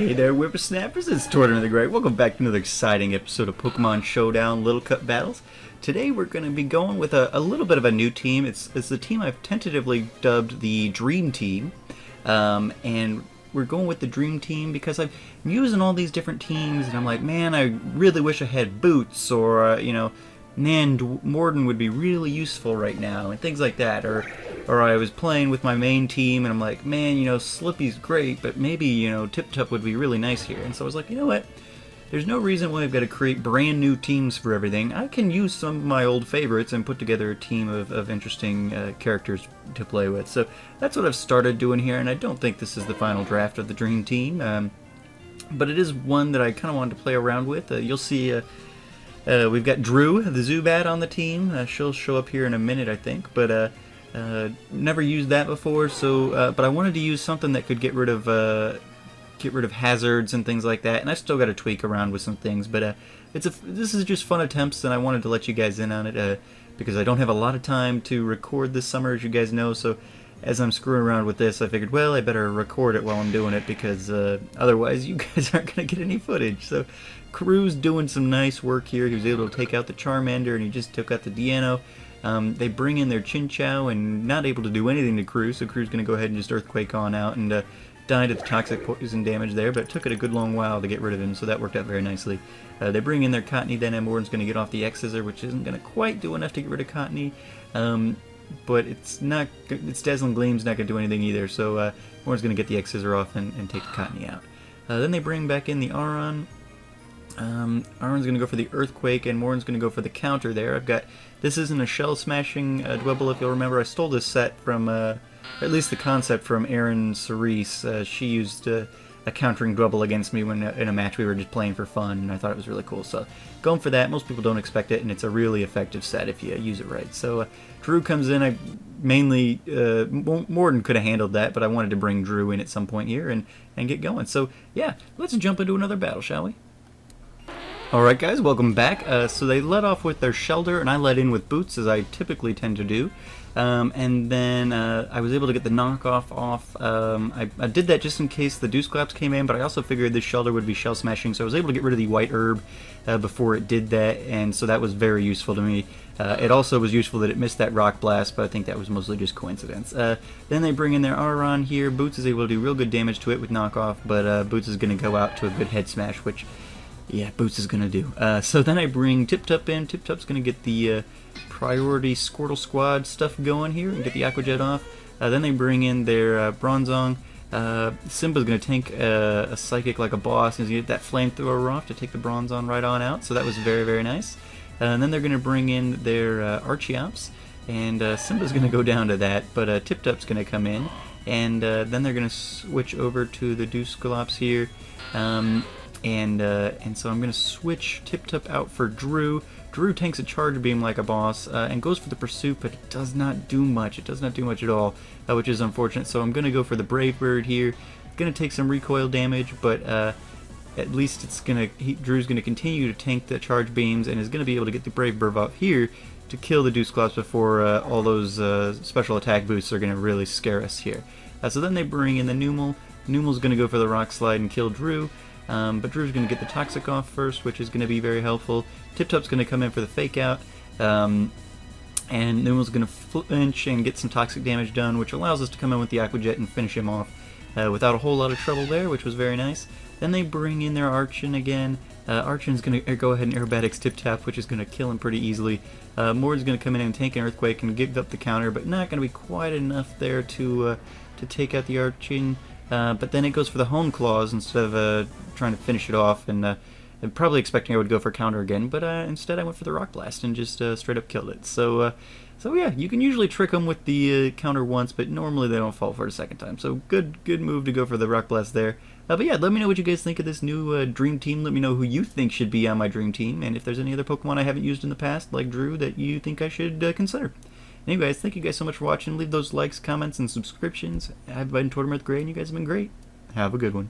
Hey there, whippersnappers, it's Tortimer the Great. Welcome back to another exciting episode of Pokemon Showdown Little Cup Battles. Today we're going to be going with a little bit of a new team. It's the team I've tentatively dubbed the Dream Team. And we're going with the Dream Team because I'm using all these different teams and I'm like, man, I really wish I had Boots or, Morden would be really useful right now and things like that. Or I was playing with my main team and I'm like, man, Slippy's great, but maybe, Tip Top would be really nice here. And so I was like, you know what? There's no reason why I've got to create brand new teams for everything. I can use some of my old favorites and put together a team of interesting characters to play with. So that's what I've started doing here, and I don't think this is the final draft of the Dream Team. But it is one that I kind of wanted to play around with. You'll see we've got Drew, the Zubat, on the team. She'll show up here in a minute, I think. But never used that before, so but I wanted to use something that could get rid of hazards and things like that, and I still got to tweak around with some things, but this is just fun attempts, and I wanted to let you guys in on it because I don't have a lot of time to record this summer, as you guys know. So as I'm screwing around with this, I figured, well, I better record it while I'm doing it because otherwise you guys aren't going to get any footage. So Crew's doing some nice work here. He was able to take out the Charmander, and he just took out the Deano. They bring in their Chinchou and not able to do anything to Crew, so Crew's going to go ahead and just Earthquake on out and died of the toxic poison damage there, but it took it a good long while to get rid of him, so that worked out very nicely. They bring in their Cottony, then Morden's going to get off the X-Scissor, which isn't going to quite do enough to get rid of Cottony, but it's Dazzling Gleam's not going to do anything either, so Morden's going to get the X-Scissor off and take the Cottony out. Then they bring back in the Aron. Aron's going to go for the Earthquake, and Morden's going to go for the counter there. This isn't a Shell Smashing Dwebble, if you'll remember. I stole this set from, at least the concept, from Erin Cerise. She used a countering Dwebble against me when in a match we were just playing for fun, and I thought it was really cool. So going for that. Most people don't expect it, and it's a really effective set if you use it right. So Drew comes in. Morden could have handled that, but I wanted to bring Drew in at some point here and get going. So yeah, let's jump into another battle, shall we? Alright guys, welcome back. So they led off with their Shelter, and I led in with Boots, as I typically tend to do. And then I was able to get the knockoff off. I did that just in case the Dusclops came in, but I also figured this Shelter would be Shell Smashing, so I was able to get rid of the White Herb before it did that, and so that was very useful to me. It also was useful that it missed that Rock Blast, but I think that was mostly just coincidence. Then they bring in their Aron here. Boots is able to do real good damage to it with knockoff, but Boots is going to go out to a good head smash, which... yeah, Boots is going to do. So then I bring Tip Top in. Tip Top's going to get the priority Squirtle Squad stuff going here and get the Aqua Jet off. Then they bring in their Bronzong. Simba's going to tank a Psychic like a boss, and he's going to get that Flamethrower off to take the Bronzong right on out. So that was very, very nice. And then they're going to bring in their Archeops, and Simba's going to go down to that, but Tip Top's going to come in. And then they're going to switch over to the Dusclops here. And so I'm going to switch Tip Top out for Drew. Drew tanks a Charge Beam like a boss and goes for the Pursuit, but it does not do much. It does not do much at all, which is unfortunate. So I'm going to go for the Brave Bird here. It's going to take some recoil damage, but at least Drew's going to continue to tank the Charge Beams and is going to be able to get the Brave Bird off here to kill the Dusclops before all those special attack boosts are going to really scare us here. So then they bring in the Numel. Numel's going to go for the Rock Slide and kill Drew. But Drew's going to get the Toxic off first, which is going to be very helpful. Tip Top's going to come in for the Fake Out, and Numel's going to flinch and get some Toxic damage done, which allows us to come in with the Aqua Jet and finish him off without a whole lot of trouble there, which was very nice. Then they bring in their Archon again. Archon's going to go ahead and Aerobatics Tip Top, which is going to kill him pretty easily. Mord's going to come in and tank an Earthquake and give up the counter, but not going to be quite enough there to take out the Archon. But then it goes for the Hone Claws instead of trying to finish it off, and probably expecting I would go for counter again, but instead I went for the Rock Blast and just straight up killed it. So yeah, you can usually trick them with the counter once, but normally they don't fall for it a second time. So good move to go for the Rock Blast there. But yeah, let me know what you guys think of this new Dream Team. Let me know who you think should be on my Dream Team, and if there's any other Pokemon I haven't used in the past, like Drew, that you think I should consider. Anyways, thank you guys so much for watching. Leave those likes, comments, and subscriptions. I've been Tortimer the Great, and you guys have been great. Have a good one.